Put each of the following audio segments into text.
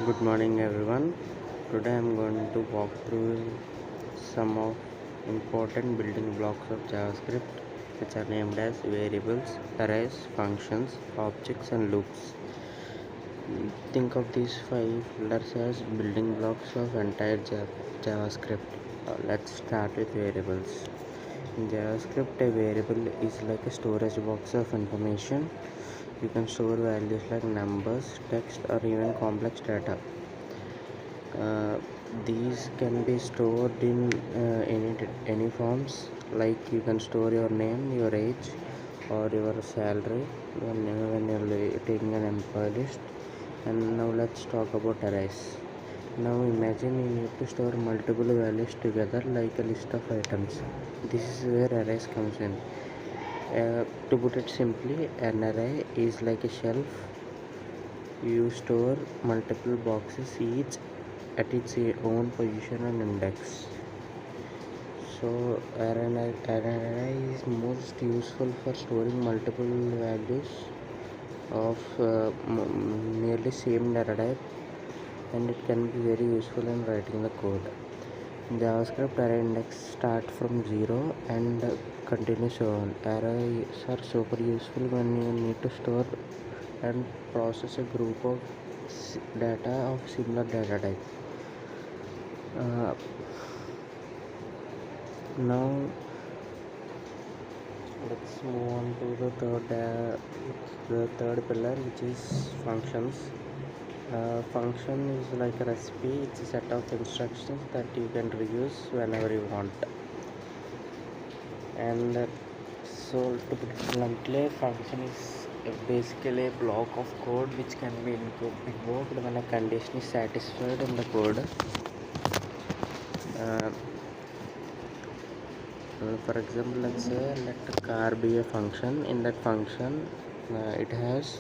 Good morning everyone. Today I am going to walk through some of important building blocks of JavaScript which are named as variables, arrays, functions, objects and loops. Think of these five pillars as building blocks of entire JavaScript. Let's start with variables. In JavaScript, a variable is like a storage box of information. You can store values like numbers, text or even complex data. These can be stored in any forms, like you can store your name, your age or your salary when you're taking an employee list. And now let's talk about arrays. Now imagine you need to store multiple values together like a list of items. This is where arrays comes in. To put it simply, an array is like a shelf. You store multiple boxes each at its own position and index. So an array is most useful for storing multiple values of nearly same data type, and it can be very useful in writing the code. In JavaScript, array index start from 0 and continues on. Arrays are super useful when you need to store and process a group of data of similar data type. Now let's move on to the third pillar, which is functions. Function is like a recipe. It's a set of instructions that you can reuse whenever you want. And so to put it bluntly, function is basically a block of code which can be invoked when a condition is satisfied in the code. For example, let's say let car be a function. In that function, it has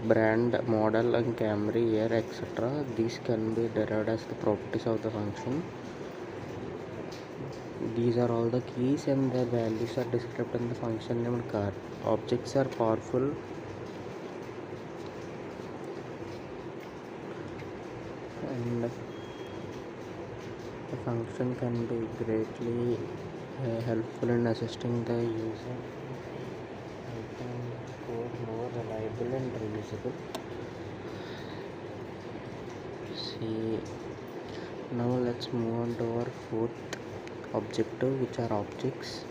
brand, model and Camry, year, etc. These can be derived as the properties of the function. These are all the keys and their values are described in the function named car. Objects are powerful and the function can be greatly helpful in assisting the user, making code more reliable and reusable. See, now let's move on to our fourth objective, which are objects.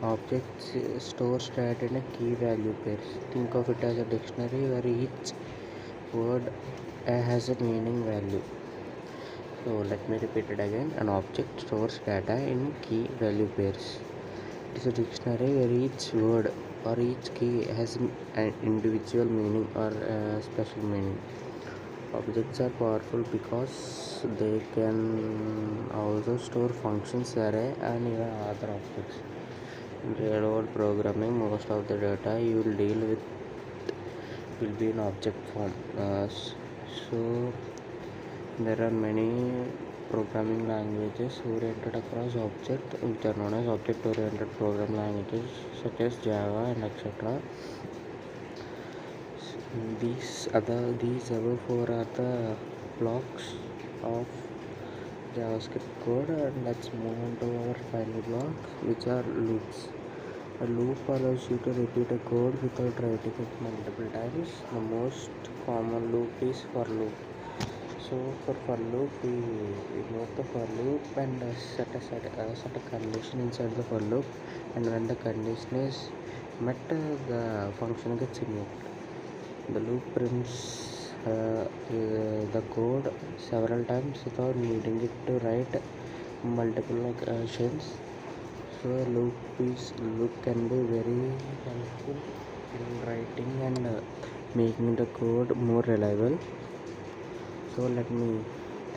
Objects store data in a key value pairs. Think of it as a dictionary where each word has a meaning value. So let me repeat it again. An object stores data in key value pairs. It is a dictionary where each word or each key has an individual meaning or special meaning. Objects are powerful because they can also store functions, array and even other objects. In real world programming, most of the data you will deal with will be in object form. So there are many programming languages oriented across object, which are known as object oriented program languages such as Java and etc. These above four are the blocks of JavaScript code, and let's move on to our final block, which are loops. A loop allows you to repeat a code without writing it multiple times. The most common loop is for loop. So for loop, we invoke the for loop and set a condition inside the for loop, and when the condition is met, the function gets invoked. The loop prints the code several times without needing it to write multiple actions. So a loop can be very helpful in writing and making the code more reliable. So let me